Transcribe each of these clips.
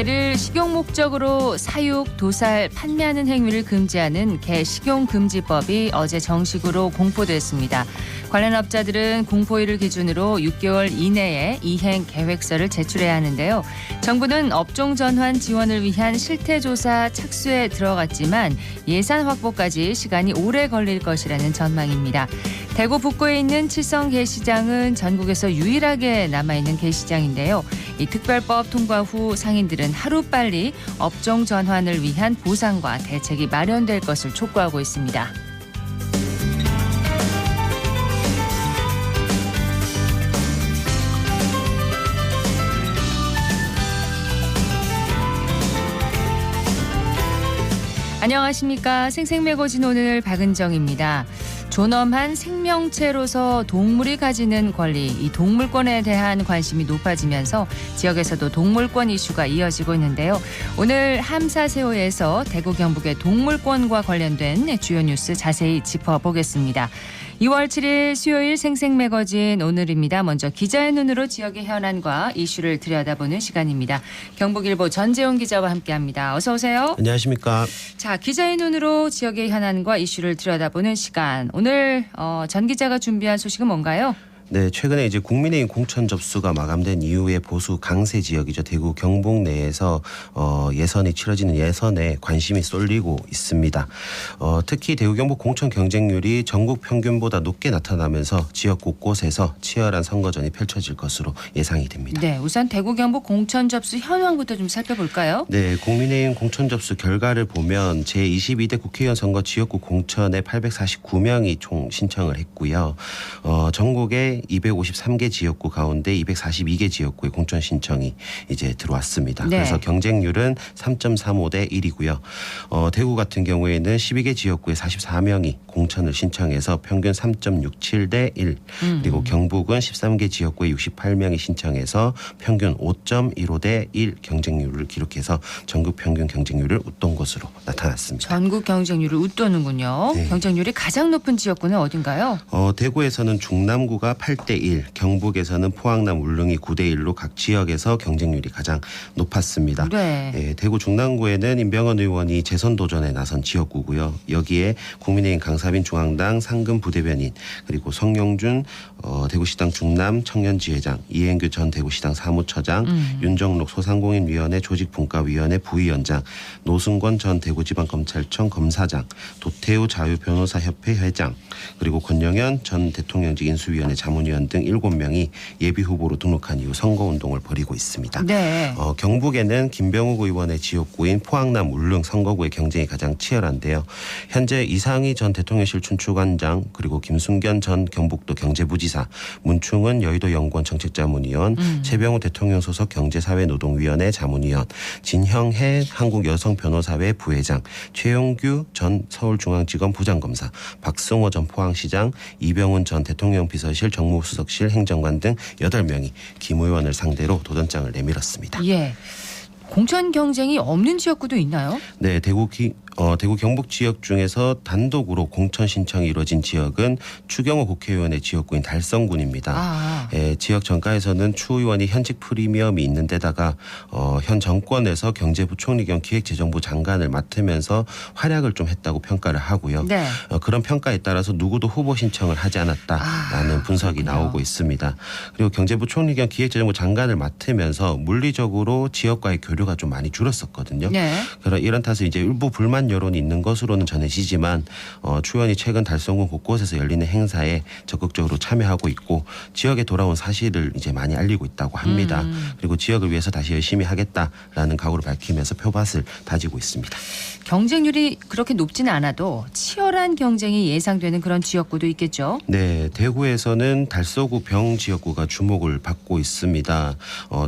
개를 식용 목적으로 사육, 도살, 판매하는 행위를 금지하는 개 식용금지법이 어제 정식으로 공포됐습니다. 관련 업자들은 공포일을 기준으로 6개월 이내에 이행 계획서를 제출해야 하는데요. 정부는 업종 전환 지원을 위한 실태조사 착수에 들어갔지만 예산 확보까지 시간이 오래 걸릴 것이라는 전망입니다. 대구 북구에 있는 칠성 게시장은 전국에서 유일하게 남아있는 게시장인데요. 이 특별법 통과 후 상인들은 하루빨리 업종 전환을 위한 보상과 대책이 마련될 것을 촉구하고 있습니다. 안녕하십니까. 생생매거진 오늘 박은정입니다. 존엄한 생명체로서 동물이 가지는 권리, 이 동물권에 대한 관심이 높아지면서 지역에서도 동물권 이슈가 이어지고 있는데요. 오늘 함사세호에서 대구 경북의 동물권과 관련된 주요 뉴스 자세히 짚어보겠습니다. 2월 7일 수요일 생생매거진 오늘입니다. 먼저 기자의 눈으로 지역의 현안과 이슈를 들여다보는 시간입니다. 경북일보 전재용 기자와 함께합니다. 어서 오세요. 안녕하십니까. 자, 기자의 눈으로 지역의 현안과 이슈를 들여다보는 시간. 오늘 전 기자가 준비한 소식은 뭔가요? 네, 최근에 이제 국민의힘 공천 접수가 마감된 이후에 보수 강세 지역이죠. 대구 경북 내에서 예선이 치러지는 예선에 관심이 쏠리고 있습니다. 특히 대구 경북 공천 경쟁률이 전국 평균보다 높게 나타나면서 지역 곳곳에서 치열한 선거전이 펼쳐질 것으로 예상이 됩니다. 네, 우선 대구 경북 공천 접수 현황부터 좀 살펴볼까요? 네, 국민의힘 공천 접수 결과를 보면 제22대 국회의원 선거 지역구 공천에 849명이 총 신청을 했고요. 전국에 253개 지역구 가운데 242개 지역구의 공천 신청이 이제 들어왔습니다. 네. 그래서 경쟁률은 3.35대 1이고요. 대구 같은 경우에는 12개 지역구에 44명이 공천을 신청해서 평균 3.67대 1. 그리고 경북은 13개 지역구에 68명이 신청해서 평균 5.15대 1 경쟁률을 기록해서 전국 평균 경쟁률을 웃돈 것으로 나타났습니다. 전국 경쟁률을 웃도는군요. 네. 경쟁률이 가장 높은 지역구는 어딘가요? 대구에서는 중남구가 8대 1, 경북에서는 포항남 울릉이 9대 1로 각 지역에서 경쟁률이 가장 높았습니다. 네. 대구 중남구에는 임병헌 의원이 재선 도전에 나선 지역구고요. 여기에 국민의힘 강사빈 중앙당 상금 부대변인, 그리고 성영준 대구시당 중남 청년지회장, 이행규 전 대구시당 사무처장, 윤정록 소상공인위원회 조직분과위원회 부위원장, 노승권 전 대구지방검찰청 검사장, 도태우 자유변호사협회 회장, 그리고 권영현 전 대통령직 인수위원회 자문위원 등 7명이 예비후보로 등록한 이후 선거운동을 벌이고 있습니다. 네. 경북에는 김병욱 의원의 지역구인 포항남 울릉 선거구의 경쟁이 가장 치열한데요. 현재 이상희 전 대통령실 춘추관장, 그리고 김순견 전 경북도 경제부지사, 문충은 여의도 연구원 정책자문위원, 최병우 대통령 소속 경제사회노동위원회 자문위원, 진형해 한국여성변호사회 부회장, 최용규 전 서울중앙지검 부장검사, 박승호 전 포항시장, 이병훈 전 대통령 비서실 정무수석실 행정관 등 8명이 김 의원을 상대로 도전장을 내밀었습니다. 예. 공천 경쟁이 없는 지역구도 있나요? 네, 대구 경북 지역 중에서 단독으로 공천 신청이 이루어진 지역은 추경호 국회의원의 지역구인 달성군입니다. 지역 정가에서는 추 의원이 현직 프리미엄이 있는 데다가 현 정권에서 경제부총리 겸 기획재정부 장관을 맡으면서 활약을 좀 했다고 평가를 하고요. 네. 그런 평가에 따라서 누구도 후보 신청을 하지 않았다라는 분석이 그렇군요. 나오고 있습니다. 그리고 경제부총리 겸 기획재정부 장관을 맡으면서 물리적으로 지역과의 교류가 좀 많이 줄었었거든요. 네. 이런 탓에 이제 일부 불만 여론이 있는 것으로는 전해지지만 추 의원이 최근 달성군 곳곳에서 열리는 행사에 적극적으로 참여하고 있고 지역에 돌아온 사실을 이제 많이 알리고 있다고 합니다. 그리고 지역을 위해서 다시 열심히 하겠다라는 각오를 밝히면서 표밭을 다지고 있습니다. 경쟁률이 그렇게 높지는 않아도 치열한 경쟁이 예상되는 그런 지역구도 있겠죠? 네, 대구에서는 달서구 병 지역구가 주목을 받고 있습니다.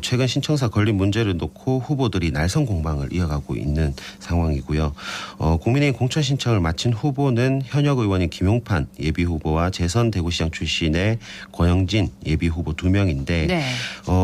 최근 신청사 걸린 문제를 놓고 후보들이 날선 공방을 이어가고 있는 상황이고요. 국민의힘 공천 신청을 마친 후보는 현역 의원인 김용판 예비후보와 재선 대구시장 출신의 권영진 예비후보 2명인데 네.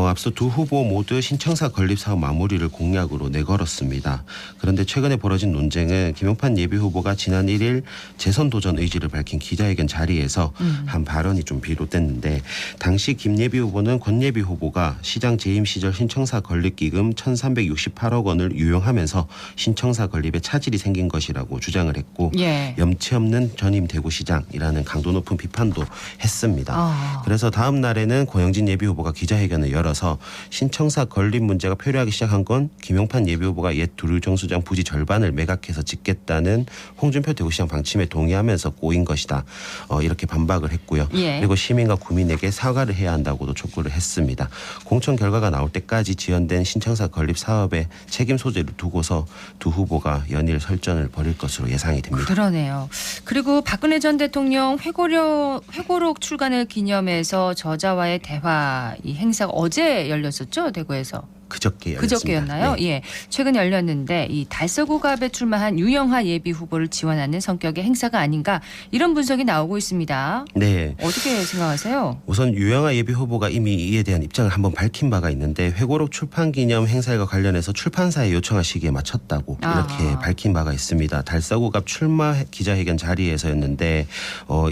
앞서 두 후보 모두 신청사 건립 사업 마무리를 공약으로 내걸었습니다. 그런데 최근에 벌어진 논쟁은 김용판 예비후보가 지난 1일 재선 도전 의지를 밝힌 기자회견 자리에서 한 발언이 좀 비롯됐는데 당시 김 예비후보는 권 예비후보가 시장 재임 시절 신청사 건립 기금 1,368억 원을 유용하면서 신청사 건립에 차질이 생긴 것이라고 주장을 했고 예. 염치 없는 전임 대구시장이라는 강도 높은 비판도 했습니다. 그래서 다음 날에는 고영진 예비후보가 기자회견을 열어서 신청사 건립 문제가 표류하기 시작한 건 김용판 예비후보가 옛 두류정수장 부지 절반을 매각해서 짓겠다는 홍준표 대구시장 방침에 동의하면서 꼬인 것이다. 이렇게 반박을 했고요. 예. 그리고 시민과 구민에게 사과를 해야 한다고도 촉구를 했습니다. 공천 결과가 나올 때까지 지연된 신청사 건립 사업에 책임 소재를 두고서 두 후보가 연일 설전을 벌일 것으로 예상이 됩니다. 그러네요. 그리고 박근혜 전 대통령 회고록 출간을 기념해서 저자와의 대화 이 행사가 어제 열렸었죠, 대구에서. 그저께 열렸습니다. 그저께였나요? 네. 예. 최근 열렸는데 이 달서구갑에 출마한 유영하 예비 후보를 지원하는 성격의 행사가 아닌가 이런 분석이 나오고 있습니다. 네. 어떻게 생각하세요? 우선 유영하 예비 후보가 이미 이에 대한 입장을 한번 밝힌 바가 있는데 회고록 출판 기념 행사와 관련해서 출판사에 요청한 시기에 맞췄다고 이렇게 밝힌 바가 있습니다. 달서구갑 출마 기자회견 자리에서였는데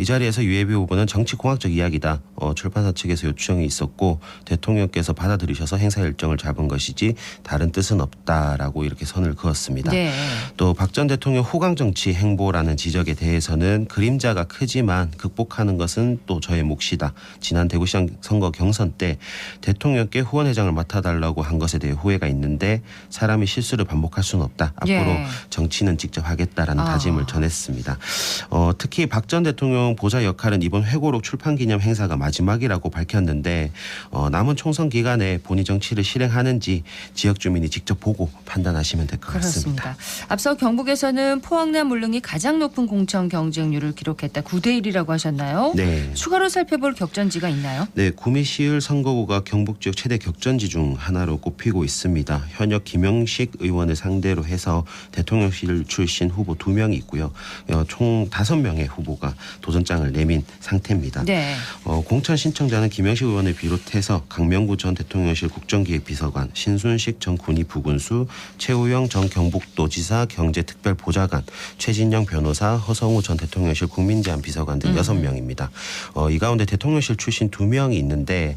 이 자리에서 유 예비 후보는 정치공학적 이야기다. 출판사 측에서 요청이 있었고 대통령께서 받아들이셔서 행사 일정을 잡은 것이지 다른 뜻은 없다라고 이렇게 선을 그었습니다. 네. 또 박 전 대통령 호강 정치 행보라는 지적에 대해서는 그림자가 크지만 극복하는 것은 또 저의 몫이다. 지난 대구시장 선거 경선 때 대통령께 후원회장을 맡아달라고 한 것에 대해 후회가 있는데 사람이 실수를 반복할 수는 없다. 앞으로 예. 정치는 직접 하겠다라는 다짐을 전했습니다. 특히 박 전 대통령 보좌 역할은 이번 회고록 출판 기념 행사가 마지막이라고 밝혔는데 남은 총선 기간에 본인 정치를 실행하는지 지역 주민이 직접 보고 판단하시면 될 것 같습니다. 그렇습니다. 앞서 경북에서는 포항남 울릉이 가장 높은 공천 경쟁률을 기록했다. 9대 1이라고 하셨나요? 네. 추가로 살펴볼 격전지가 있나요? 네, 구미 시을 선거구가 경북 지역 최대 격전지 중 하나로 꼽히고 있습니다. 현역 김영식 의원을 상대로 해서 대통령실 출신 후보 2명이 있고요. 총 5명의 후보가 도전장을 내민 상태입니다. 네. 공천 신청자는 김영식 의원을 비롯해서 강명구 전 대통령실 국정기획비서관, 신순식 전 군위 부군수, 최우영 전 경북도지사 경제특별보좌관, 최진영 변호사, 허성우 전 대통령실 국민제안비서관 등 6명입니다. 이 가운데 대통령실 출신 2명이 있는데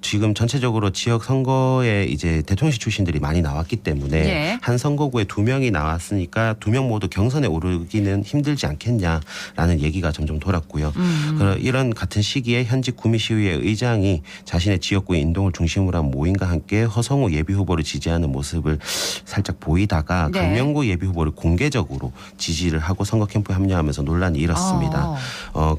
지금 전체적으로 지역 선거에 이제 대통령실 출신들이 많이 나왔기 때문에 네. 한 선거구에 2명이 나왔으니까 2명 모두 경선에 오르기는 힘들지 않겠냐라는 얘기가 점점 돌았고요. 이런 같은 시기에 현직 구미시의회 의장이 자신의 지역구의 인동을 중심으로 한 모임과 함께 허성우 예비후보를 지지하는 모습을 살짝 보이다가 네. 강명구 예비후보를 공개적으로 지지를 하고 선거 캠프에 합류하면서 논란이 일었습니다.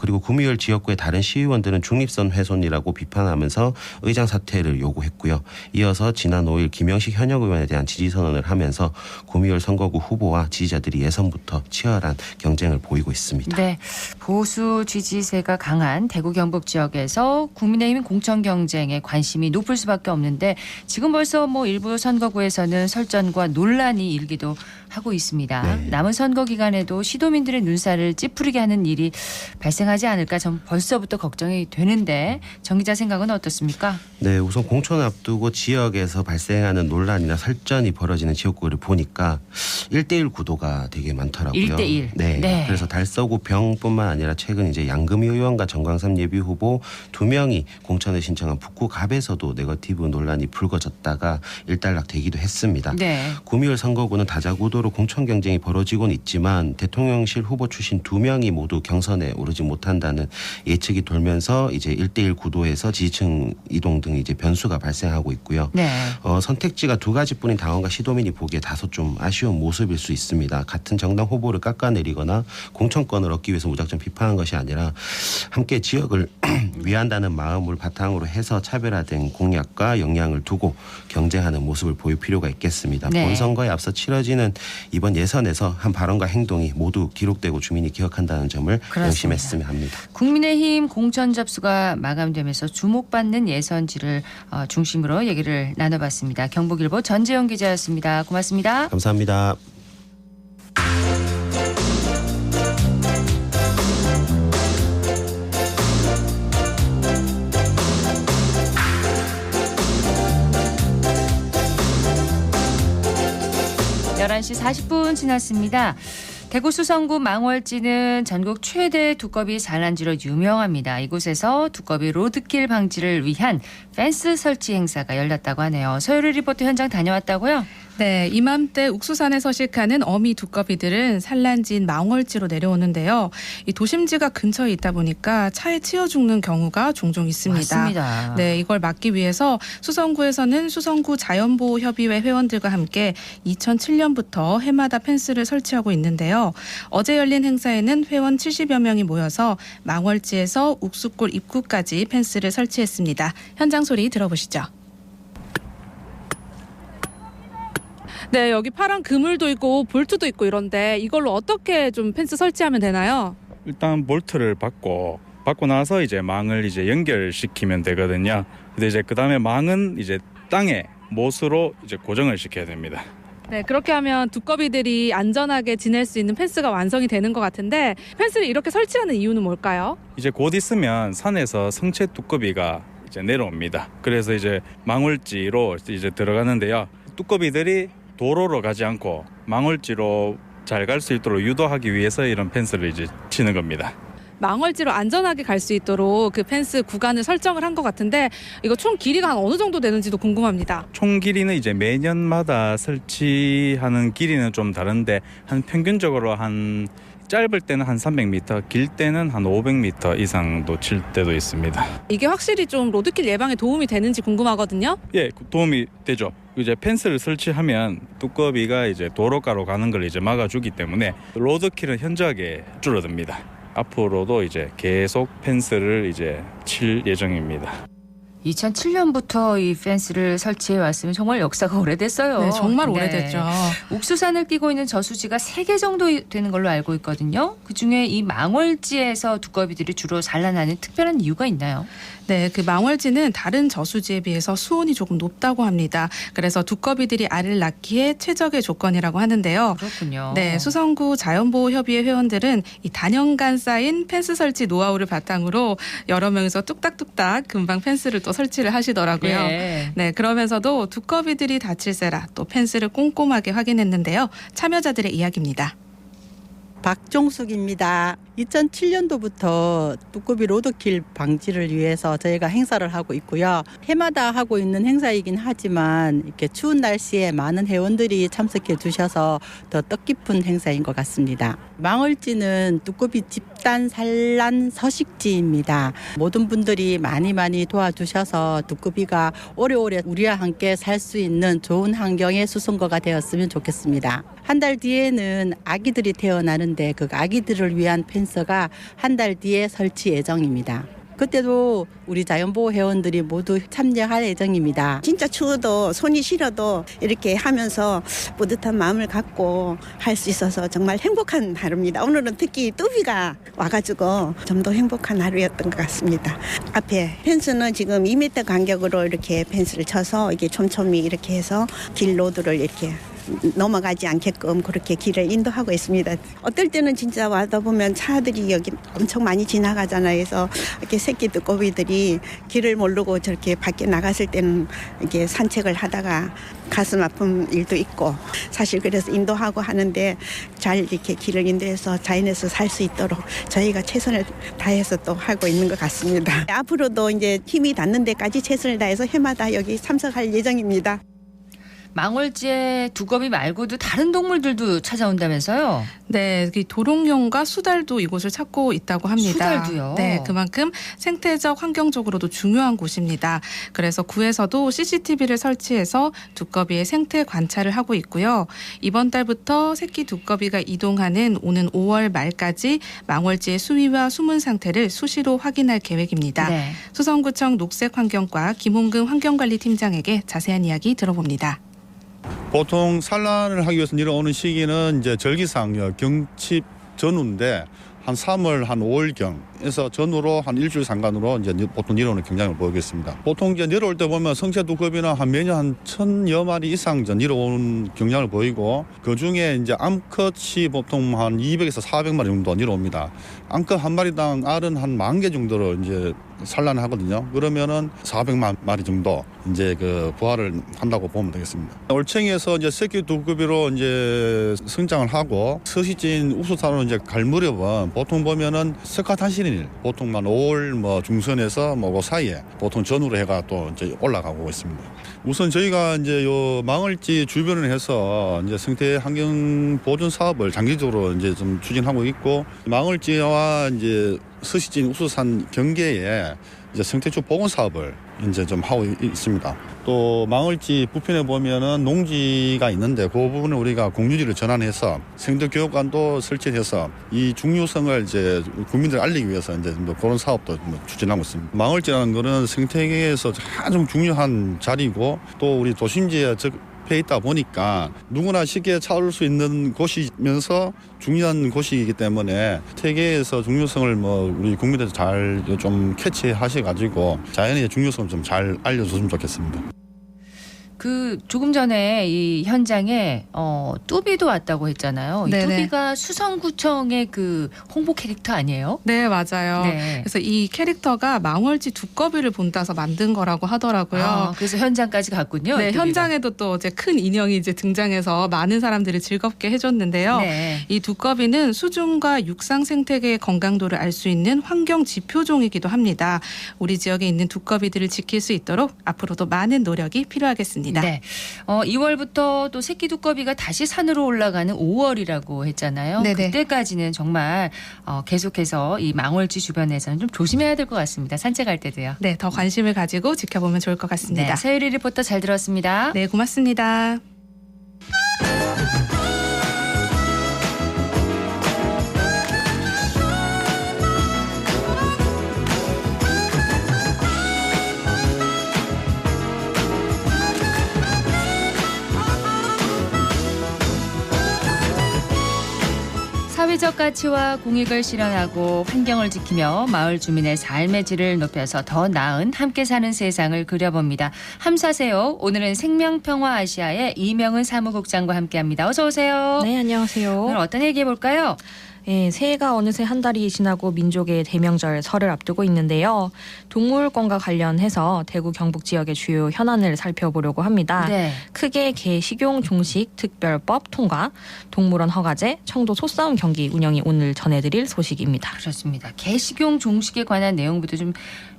그리고 구미을 지역구의 다른 시의원들은 중립선 훼손이라고 비판하면서 의장 사퇴를 요구했고요. 이어서 지난 5일 김영식 현역 의원에 대한 지지 선언을 하면서 구미을 선거구 후보와 지지자들이 예선부터 치열한 경쟁을 보이고 있습니다. 네. 보수 지지세가 강한 대구 경북 지역에서 국민의힘 공천 경쟁에 관심이 높을 수밖에 없는데 지금 벌써 일부 선거구에서는 설전과 논란이 일기도 하고 있습니다. 네. 남은 선거 기간에도 시도민들의 눈살을 찌푸리게 하는 일이 발생하지 않을까 전 벌써부터 걱정이 되는데 정 기자 생각은 어떻습니까? 네, 우선 공천을 앞두고 지역에서 발생하는 논란이나 설전이 벌어지는 지역구를 보니까 1대1 구도가 되게 많더라고요. 1대1. 네. 네. 그래서 달서구 병뿐만 아니라 최근 이제 양금희 의원과 정광삼 예비 후보 2명이 공천을 신청한 북구 갑에서도 네거티브 논란이 불거졌다가 일단락되기도 했습니다. 네. 구미을 선거구는 다자구도로 공천 경쟁이 벌어지고는 있지만 대통령실 후보 출신 2명이 모두 경선에 오르지 못한다는 예측이 돌면서 이제 1대1 구도에서 지지층 이동 등 이제 변수가 발생하고 있고요. 네. 선택지가 2가지뿐인 당원과 시도민이 보기에 다소 좀 아쉬운 모습일 수 있습니다. 같은 정당 후보를 깎아내리거나 공천권을 얻기 위해서 무작정 비판한 것이 아니라 함께 지역을 위한다는 마음을 바탕으로 해서 차별화된 공약과 역량을 두고 경쟁하는 모습을 보일 필요가 있겠습니다. 네. 본선거에 앞서 치러지는 이번 예선에서 한 발언과 행동이 모두 기록되고 주민이 기억한다는 점을 명심했으면 합니다. 국민의힘 공천 접수가 마감되면서 주목받는 예선지를 중심으로 얘기를 나눠봤습니다. 경북일보 전재영 기자였습니다. 고맙습니다. 감사합니다. 11시 40분 지났습니다. 대구 수성구 망월지는 전국 최대 두꺼비 산란지로 유명합니다. 이곳에서 두꺼비 로드킬 방지를 위한 펜스 설치 행사가 열렸다고 하네요. 서유리 리포터 현장 다녀왔다고요? 네, 이맘때 ук수산에 서식하는 어미 두꺼비들은 산란지인 망월지로 내려오는데요. 이 도심지가 근처에 있다 보니까 차에 치여 죽는 경우가 종종 있습니다. 맞습니다. 네, 이걸 막기 위해서 수성구에서는 수성구 자연보호협의회 회원들과 함께 2007년부터 해마다 펜스를 설치하고 있는데요. 어제 열린 행사에는 회원 70여 명이 모여서 망월지에서 ук수골 입구까지 펜스를 설치했습니다. 현장 소리 들어보시죠. 네, 여기 파란 그물도 있고 볼트도 있고 이런데 이걸로 어떻게 좀 펜스 설치하면 되나요? 일단 볼트를 받고 나서 이제 망을 이제 연결시키면 되거든요. 근데 이제 그다음에 망은 이제 땅에 못으로 이제 고정을 시켜야 됩니다. 네, 그렇게 하면 두꺼비들이 안전하게 지낼 수 있는 펜스가 완성이 되는 것 같은데 펜스를 이렇게 설치하는 이유는 뭘까요? 이제 곧 있으면 산에서 성체 두꺼비가 이제 내려옵니다. 그래서 이제 망울지로 이제 들어가는데요. 두꺼비들이 도로로 가지 않고 망울지로 잘 갈 수 있도록 유도하기 위해서 이런 펜스를 이제 치는 겁니다. 망월지로 안전하게 갈 수 있도록 그 펜스 구간을 설정을 한 것 같은데 이거 총 길이가 한 어느 정도 되는지도 궁금합니다. 총 길이는 이제 매년마다 설치하는 길이는 좀 다른데 한 평균적으로 한 짧을 때는 한 300m, 길 때는 한 500m 이상도 칠 때도 있습니다. 이게 확실히 좀 로드킬 예방에 도움이 되는지 궁금하거든요. 예, 도움이 되죠. 이제 펜스를 설치하면 두꺼비가 이제 도로가로 가는 걸 이제 막아주기 때문에 로드킬은 현저하게 줄어듭니다. 앞으로도 이제 계속 펜스를 이제 칠 예정입니다. 2007년부터 이 펜스를 설치해 왔으면 정말 역사가 오래됐어요. 네, 정말 오래됐죠. ук수산을 끼고 있는 저수지가 3개 정도 되는 걸로 알고 있거든요. 그중에 이 망월지에서 두꺼비들이 주로 산란하는 특별한 이유가 있나요? 네, 그 망월지는 다른 저수지에 비해서 수온이 조금 높다고 합니다. 그래서 두꺼비들이 알을 낳기에 최적의 조건이라고 하는데요. 그렇군요. 네, 수성구 자연보호협의회 회원들은 이 단연간 쌓인 펜스 설치 노하우를 바탕으로 여러 명이서 뚝딱뚝딱 금방 펜스를 또 설치를 하시더라고요. 네. 네, 그러면서도 두꺼비들이 다칠세라 또 펜스를 꼼꼼하게 확인했는데요. 참여자들의 이야기입니다. 박종숙입니다. 2007년도부터 두꺼비 로드킬 방지를 위해서 저희가 행사를 하고 있고요. 해마다 하고 있는 행사이긴 하지만 이렇게 추운 날씨에 많은 회원들이 참석해 주셔서 더 뜻깊은 행사인 것 같습니다. 망월지는 두꺼비 집단 산란 서식지입니다. 모든 분들이 많이 도와주셔서 두꺼비가 오래오래 우리와 함께 살 수 있는 좋은 환경의 수성구가 되었으면 좋겠습니다. 한 달 뒤에는 아기들이 태어나는데 그 아기들을 위한 펜스가 한 달 뒤에 설치 예정입니다. 그때도 우리 자연보호 회원들이 모두 참여할 예정입니다. 진짜 추워도 손이 시려도 이렇게 하면서 뿌듯한 마음을 갖고 할 수 있어서 정말 행복한 하루입니다. 오늘은 특히 뚜비가 와가지고 좀 더 행복한 하루였던 것 같습니다. 앞에 펜스는 지금 2m 간격으로 이렇게 펜스를 쳐서 이게 촘촘히 이렇게 해서 길 로드를 이렇게 넘어가지 않게끔 그렇게 길을 인도하고 있습니다. 어떨 때는 진짜 와다 보면 차들이 여기 엄청 많이 지나가잖아요. 그래서 이렇게 새끼 두꺼비들이 길을 모르고 저렇게 밖에 나갔을 때는 이렇게 산책을 하다가 가슴 아픈 일도 있고 사실 그래서 인도하고 하는데 잘 이렇게 길을 인도해서 자연에서 살 수 있도록 저희가 최선을 다해서 또 하고 있는 것 같습니다. 앞으로도 이제 힘이 닿는 데까지 최선을 다해서 해마다 여기 참석할 예정입니다. 망월지에 두꺼비 말고도 다른 동물들도 찾아온다면서요? 네, 도롱뇽과 수달도 이곳을 찾고 있다고 합니다. 수달도요? 네, 그만큼 생태적 환경적으로도 중요한 곳입니다. 그래서 구에서도 CCTV를 설치해서 두꺼비의 생태 관찰을 하고 있고요. 이번 달부터 새끼 두꺼비가 이동하는 오는 5월 말까지 망월지의 수위와 수문 상태를 수시로 확인할 계획입니다. 네. 수성구청 녹색환경과 김홍금 환경관리팀장에게 자세한 이야기 들어봅니다. 보통 산란을 하기 위해서 내려오는 시기는 이제 절기상 경칩 전후인데 한 3월 한 5월경에서 전후로 한 일주일 상간으로 이제 보통 내려오는 경향을 보이겠습니다. 보통 이제 내려올 때 보면 성체 두꺼비는 한 매년 한 1000여 마리 이상 내려오는 경향을 보이고 그 중에 이제 암컷이 보통 한 200에서 400마리 정도 내려옵니다. 암컷 한 마리당 알은 한 10,000개 정도로 이제 산란을 하거든요. 그러면은 400만 마리 정도 이제 그 부화를 한다고 보면 되겠습니다. 올챙이에서 이제 새끼 두꺼비로 이제 성장을 하고 서식지인 옥수산으로 이제 갈 무렵은 보통 보면은 석가탄신일 보통만 5월 뭐 중순에서 뭐 그 사이에 보통 전후로 해가 또 이제 올라가고 있습니다. 우선 저희가 이제 요 망월지 주변을 해서 이제 생태 환경 보존 사업을 장기적으로 이제 좀 추진하고 있고 망월지와 이제 서식지인 옥수산 경계에 이제 생태초 복원 사업을 이제 좀 하고 있습니다. 또 망월지 부편에 보면은 농지가 있는데 그 부분을 우리가 공유지를 전환해서 생태교육관도 설치해서 이 중요성을 이제 국민들 알리기 위해서 이제 뭐 그런 사업도 추진하고 있습니다. 망월지라는 거는 생태계에서 가장 중요한 자리고 또 우리 도심지에 해 있다 보니까 누구나 쉽게 찾을 수 있는 곳이면서 중요한 곳이기 때문에 세계에서 중요성을 뭐 우리 국민들 잘 좀 캐치하셔가지고 자연의 중요성 좀 잘 알려줬으면 좋겠습니다. 그 조금 전에 이 현장에 뚜비도 왔다고 했잖아요. 이 네네. 뚜비가 수성구청의 그 홍보 캐릭터 아니에요? 네, 맞아요. 네. 그래서 이 캐릭터가 망월지 두꺼비를 본따서 만든 거라고 하더라고요. 그래서 현장까지 갔군요. 네, 뚜비가. 현장에도 또 이제 큰 인형이 이제 등장해서 많은 사람들을 즐겁게 해줬는데요. 네. 이 두꺼비는 수중과 육상 생태계의 건강도를 알 수 있는 환경 지표종이기도 합니다. 우리 지역에 있는 두꺼비들을 지킬 수 있도록 앞으로도 많은 노력이 필요하겠습니다. 네. 2월부터 또 새끼 두꺼비가 다시 산으로 올라가는 5월이라고 했잖아요. 네네. 그때까지는 정말 계속해서 이 망월지 주변에서는 좀 조심해야 될 것 같습니다. 산책할 때도요. 네, 더 관심을 가지고 지켜보면 좋을 것 같습니다. 네, 서유리 리포터 잘 들었습니다. 네, 고맙습니다. 사회적 가치와 공익을 실현하고 환경을 지키며 마을 주민의 삶의 질을 높여서 더 나은 함께 사는 세상을 그려봅니다. 함사세요. 오늘은 생명평화 아시아의 이명은 사무국장과 함께합니다. 어서 오세요. 네, 안녕하세요. 오늘 어떤 얘기 해볼까요? 네, 새해가 어느새 한 달이 지나고 민족의 대명절 설을 앞두고 있는데요. 동물권과 관련해서 대구 경북 지역의 주요 현안을 살펴보려고 합니다. 네. 크게 개 식용 종식 특별법 통과, 동물원 허가제, 청도 소싸움 경기 운영이 오늘 전해드릴 소식입니다. 그렇습니다. 개식용 종식에 관한 내용부터 좀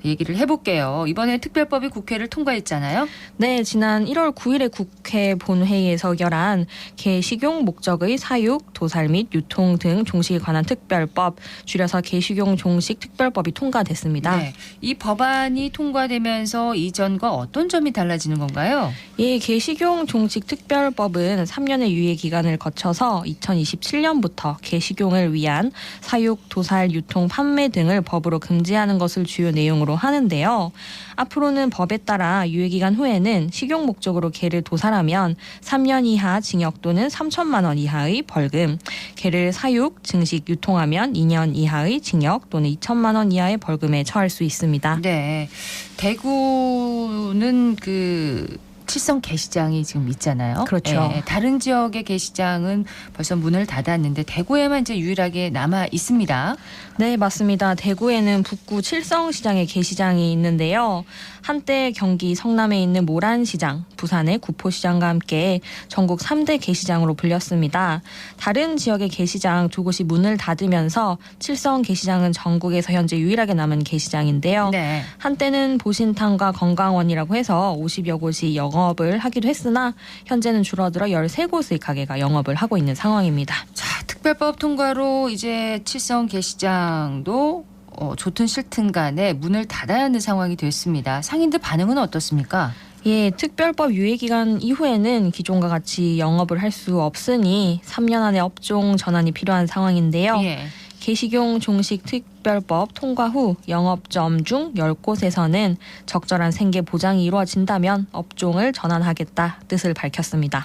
얘기를 해볼게요. 이번에 특별법이 국회를 통과했잖아요. 네, 지난 1월 9일에 국회 본회의에서 의결한 개 식용 목적의 사육, 도살 및 유통 등 종식에 관한 특별법, 줄여서 개식용 종식 특별법이 통과됐습니다. 네. 이 법안이 통과되면서 이전과 어떤 점이 달라지는 건가요? 예, 개식용 종식 특별법은 3년의 유예 기간을 거쳐서 2027년부터 개식용을 위한 사육, 도살, 유통, 판매 등을 법으로 금지하는 것을 주요 내용으로 하는데요. 앞으로는 법에 따라 유예 기간 후에는 식용 목적으로 개를 도살하면 3년 이하 징역 또는 3천만 원 이하의 벌금, 개를 사육, 증식, 유통하면 2년 이하의 징역 또는 2천만 원 이하의 벌금에 처할 수 있습니다. 네. 대구는 그 칠성 게시장이 지금 있잖아요. 그렇죠. 네, 다른 지역의 게시장은 벌써 문을 닫았는데 대구에만 이제 유일하게 남아 있습니다. 네, 맞습니다. 대구에는 북구 칠성시장에 게시장이 있는데요. 한때 경기 성남에 있는 모란시장, 부산의 구포시장과 함께 전국 3대 게시장으로 불렸습니다. 다른 지역의 게시장 두 곳이 문을 닫으면서 칠성 게시장은 전국에서 현재 유일하게 남은 게시장인데요. 네. 한때는 보신탕과 건강원이라고 해서 50여 곳이 영업을 하기도 했으나 현재는 줄어들어 13곳의 가게가 영업을 하고 있는 상황입니다. 자, 특별법 통과로 이제 칠성 게시장도 좋든 싫든 간에 문을 닫아야 하는 상황이 됐습니다. 상인들 반응은 어떻습니까? 예, 특별법 유예 기간 이후에는 기존과 같이 영업을 할 수 없으니 3년 안에 업종 전환이 필요한 상황인데요. 예. 개식용 종식 특별법 통과 후 영업점 중 10곳에서는 적절한 생계 보장이 이루어진다면 업종을 전환하겠다 뜻을 밝혔습니다.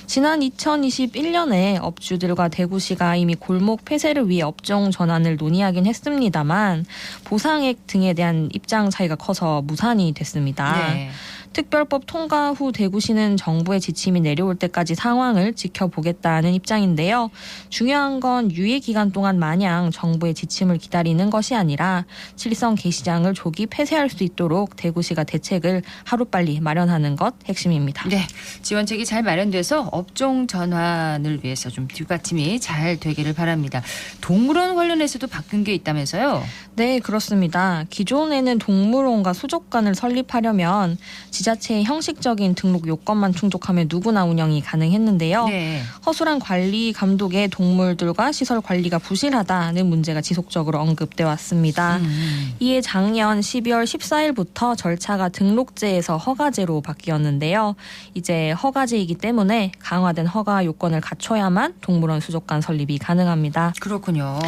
지난 2021년에 업주들과 대구시가 이미 골목 폐쇄를 위해 업종 전환을 논의하긴 했습니다만 보상액 등에 대한 입장 차이가 커서 무산이 됐습니다. 네. 특별법 통과 후 대구시는 정부의 지침이 내려올 때까지 상황을 지켜보겠다는 입장인데요. 중요한 건 유예 기간 동안 마냥 정부의 지침을 기다리는 것이 아니라 칠성 게시장을 조기 폐쇄할 수 있도록 대구시가 대책을 하루빨리 마련하는 것 핵심입니다. 네, 지원책이 잘 마련돼서 업종 전환을 위해서 좀 뒷받침이 잘 되기를 바랍니다. 동물원 관련해서도 바뀐 게 있다면서요? 네, 그렇습니다. 기존에는 동물원과 수족관을 설립하려면 지자체의 형식적인 등록 요건만 충족하면 누구나 운영이 가능했는데요. 네. 허술한 관리 감독에 동물들과 시설 관리가 부실하다는 문제가 지속적으로 언급돼 왔습니다. 이에 작년 12월 14일부터 절차가 등록제에서 허가제로 바뀌었는데요. 이제 허가제이기 때문에 강화된 허가 요건을 갖춰야만 동물원 수족관 설립이 가능합니다. 그렇군요.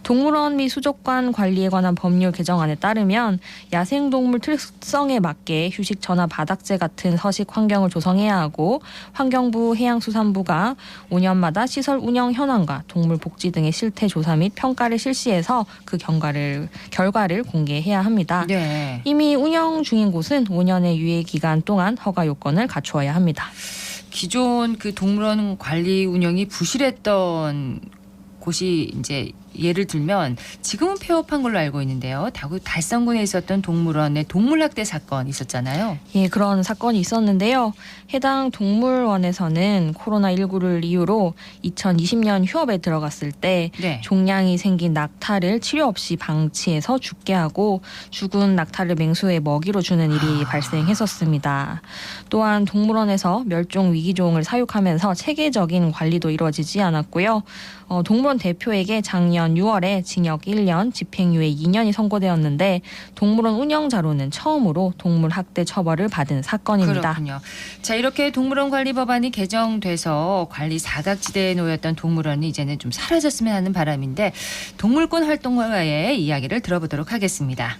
동물원 및 수족관 관리에 관한 법률 개정안에 따르면 야생동물 특성에 맞게 휴식 전화 바닥재 같은 서식 환경을 조성해야 하고 환경부 해양수산부가 5년마다 시설 운영 현황과 동물 복지 등의 실태 조사 및 평가를 실시해서 그 결과를 공개해야 합니다. 네. 이미 운영 중인 곳은 5년의 유예 기간 동안 허가 요건을 갖추어야 합니다. 기존 그 동물원 관리 운영이 부실했던 곳이 이제 예를 들면 지금은 폐업한 걸로 알고 있는데요. 달성군에 있었던 동물원의 동물학대 사건 있었잖아요. 예, 그런 사건이 있었는데요. 해당 동물원에서는 코로나19를 이유로 2020년 휴업에 들어갔을 때 네. 종양이 생긴 낙타를 치료 없이 방치해서 죽게 하고 죽은 낙타를 맹수에 먹이로 주는 일이 발생했었습니다. 또한 동물원에서 멸종 위기종을 사육하면서 체계적인 관리도 이루어지지 않았고요. 동물원 대표에게 작년 6월에 징역 1년, 집행유예 2년이 선고되었는데 동물원 운영자로는 처음으로 동물 학대 처벌을 받은 사건입니다. 그렇군요. 자, 이렇게 동물원 관리 법안이 개정돼서 관리 사각지대에 놓였던 동물원이 이제는 좀 사라졌으면 하는 바람인데 동물권 활동가의 이야기를 들어보도록 하겠습니다.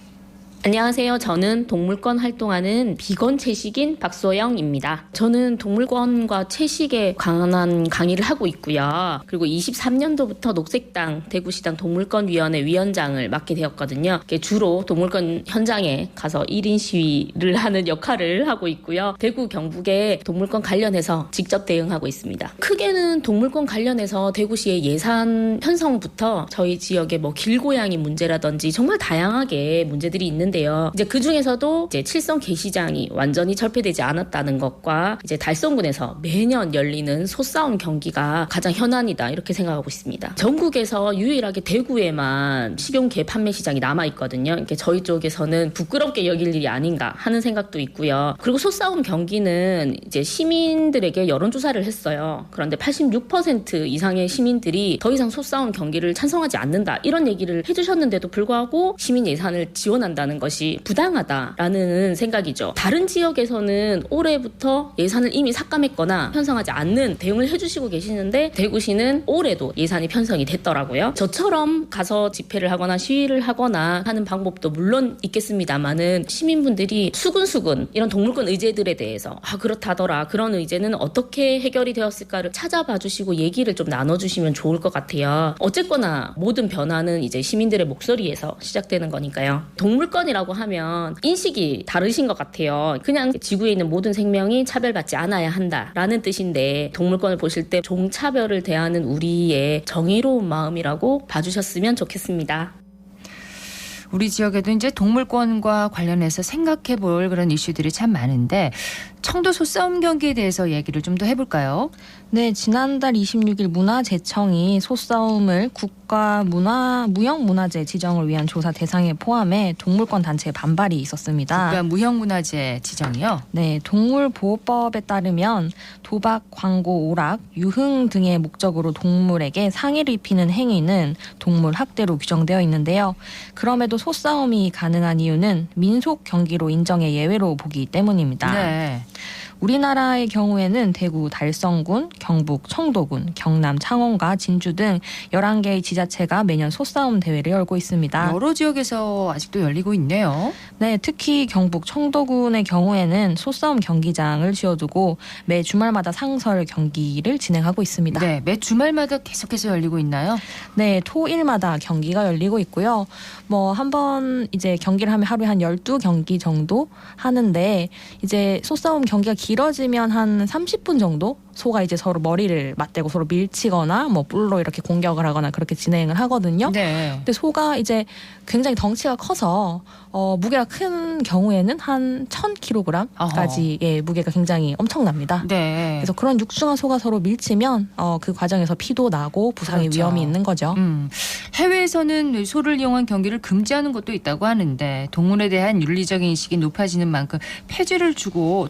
안녕하세요. 저는 동물권 활동하는 비건 채식인 박소영입니다. 저는 동물권과 채식에 관한 강의를 하고 있고요. 그리고 23년도부터 녹색당 대구시당 동물권위원회 위원장을 맡게 되었거든요. 주로 동물권 현장에 가서 1인 시위를 하는 역할을 하고 있고요. 대구 경북의 동물권 관련해서 직접 대응하고 있습니다. 크게는 동물권 관련해서 대구시의 예산 편성부터 저희 지역의 길고양이 문제라든지 정말 다양하게 문제들이 있는데 이제 그 중에서도 이제 칠성 게시장이 완전히 철폐되지 않았다는 것과 이제 달성군에서 매년 열리는 소싸움 경기가 가장 현안이다 이렇게 생각하고 있습니다. 전국에서 유일하게 대구에만 식용개 판매 시장이 남아 있거든요. 저희 쪽에서는 부끄럽게 여길 일이 아닌가 하는 생각도 있고요. 그리고 소싸움 경기는 이제 시민들에게 여론조사를 했어요. 그런데 86% 이상의 시민들이 더 이상 소싸움 경기를 찬성하지 않는다 이런 얘기를 해주셨는데도 불구하고 시민 예산을 지원한다는 것이 부당하다라는 생각이죠. 다른 지역에서는 올해부터 예산을 이미 삭감했거나 편성하지 않는 대응을 해주시고 계시는데 대구시는 올해도 예산이 편성이 됐더라고요. 저처럼 가서 집회를 하거나 시위를 하거나 하는 방법도 물론 있겠습니다만은 시민분들이 수근수근 이런 동물권 의제들에 대해서 그렇다더라 그런 의제는 어떻게 해결이 되었을까를 찾아봐 주시고 얘기를 좀 나눠주시면 좋을 것 같아요. 어쨌거나 모든 변화는 이제 시민들의 목소리에서 시작되는 거니까요. 동물권이라고 하면 인식이 다르신 것 같아요. 그냥 지구에 있는 모든 생명이 차별받지 않아야 한다라는 뜻인데 동물권을 보실 때 종차별을 대하는 우리의 정의로운 마음이라고 봐주셨으면 좋겠습니다. 우리 지역에도 이제 동물권과 관련해서 생각해 볼 그런 이슈들이 참 많은데 청도 소싸움 경기에 대해서 얘기를 좀 더 해볼까요? 네, 지난달 26일 문화재청이 소싸움을 무형문화재 지정을 위한 조사 대상에 포함해 동물권 단체의 반발이 있었습니다. 국가 무형문화재 지정이요? 네, 동물보호법에 따르면 도박, 광고, 오락, 유흥 등의 목적으로 동물에게 상해를 입히는 행위는 동물 학대로 규정되어 있는데요. 그럼에도 소싸움이 가능한 이유는 민속 경기로 인정의 예외로 보기 때문입니다. 네. 우리나라의 경우에는 대구 달성군, 경북 청도군, 경남 창원과 진주 등 11개의 지자체가 매년 소싸움 대회를 열고 있습니다. 여러 지역에서 아직도 열리고 있네요. 네, 특히 경북 청도군의 경우에는 소싸움 경기장을 지어두고 매 주말마다 상설 경기를 진행하고 있습니다. 네, 매 주말마다 계속해서 열리고 있나요? 네, 토일마다 경기가 열리고 있고요. 뭐 한번 이제 경기를 하면 하루에 한 12경기 정도 하는데 이제 소싸움 경기가 길어지면 한 30분 정도 소가 이제 서로 머리를 맞대고 서로 밀치거나 뭐 뿔로 이렇게 공격을 하거나 그렇게 진행을 하거든요. 네. 근데 소가 이제 굉장히 덩치가 커서 무게가 큰 경우에는 한 1000kg까지 예, 무게가 굉장히 엄청납니다. 네. 그래서 그런 육중한 소가 서로 밀치면 그 과정에서 피도 나고 부상의 그렇죠. 위험이 있는 거죠. 해외에서는 소를 이용한 경기를 금지하는 것도 있다고 하는데 동물에 대한 윤리적인 인식이 높아지는 만큼 폐지를 두고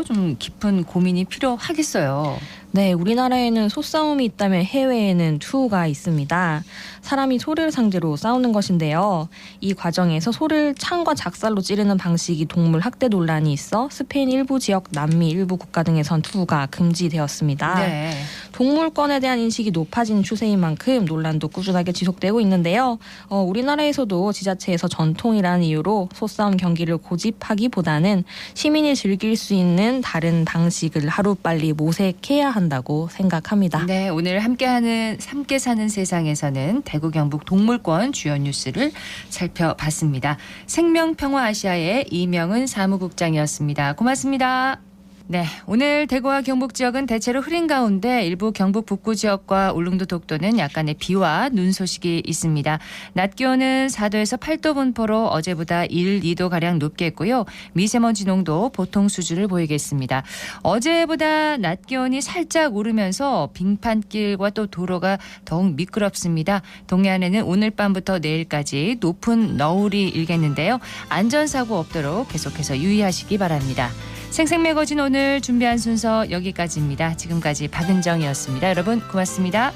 좀 깊은 고민이 필요하겠어요. 네, 우리나라에는 소싸움이 있다면 해외에는 투가 있습니다. 사람이 소를 상대로 싸우는 것인데요. 이 과정에서 소를 창과 작살로 찌르는 방식이 동물 학대 논란이 있어 스페인 일부 지역, 남미 일부 국가 등에선 투가 금지되었습니다. 네. 동물권에 대한 인식이 높아진 추세인 만큼 논란도 꾸준하게 지속되고 있는데요. 우리나라에서도 지자체에서 전통이라는 이유로 소싸움 경기를 고집하기보다는 시민이 즐길 수 있는 다른 방식을 하루빨리 모색해야 한다고 생각합니다. 네, 오늘 함께 사는 세상에서는 대구 경북 동물권 주요 뉴스를 살펴봤습니다. 생명평화아시아의 이명은 사무국장이었습니다. 고맙습니다. 네, 오늘 대구와 경북 지역은 대체로 흐린 가운데 일부 경북 북부 지역과 울릉도 독도는 약간의 비와 눈 소식이 있습니다. 낮 기온은 4도에서 8도 분포로 어제보다 1, 2도가량 높겠고요. 미세먼지 농도 보통 수준을 보이겠습니다. 어제보다 낮 기온이 살짝 오르면서 빙판길과 또 도로가 더욱 미끄럽습니다. 동해안에는 오늘 밤부터 내일까지 높은 너울이 일겠는데요. 안전사고 없도록 계속해서 유의하시기 바랍니다. 생생매거진 오늘 준비한 순서 여기까지입니다. 지금까지 박은정이었습니다. 여러분 고맙습니다.